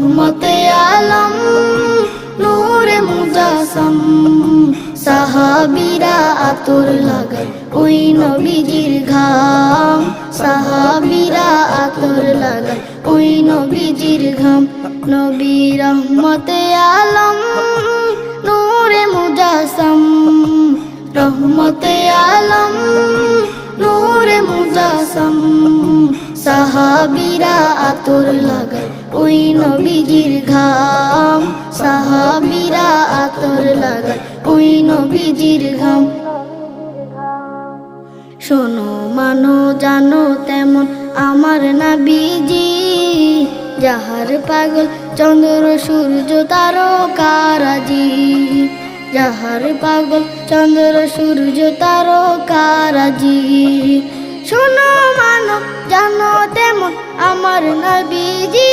রহমতে আলম নূরে মুজাসসাম সাহাবীরা আতর লাগায় ওই নবীজির ঘাম সাহাবীরা আতর লাগায় ওই নবীজির ঘাম নবী রহমতে আলম নূরে মুজাসসাম রহমতে আলম নূরে মুজাসসাম সাহাবীরা আতর লাগায় ওই নবীজির ঘাম সাহাবীরা আতর লাগায় ওই নবীজির ঘাম শোনো মানো জানো তেমন আমার নবীজি যাহার পাগল চন্দ্র সূর্য তারকারাজি যাহার পাগল চন্দ্র সূর্য তারকারাজি শোনো মানো জানো তেমন আমার নবীজি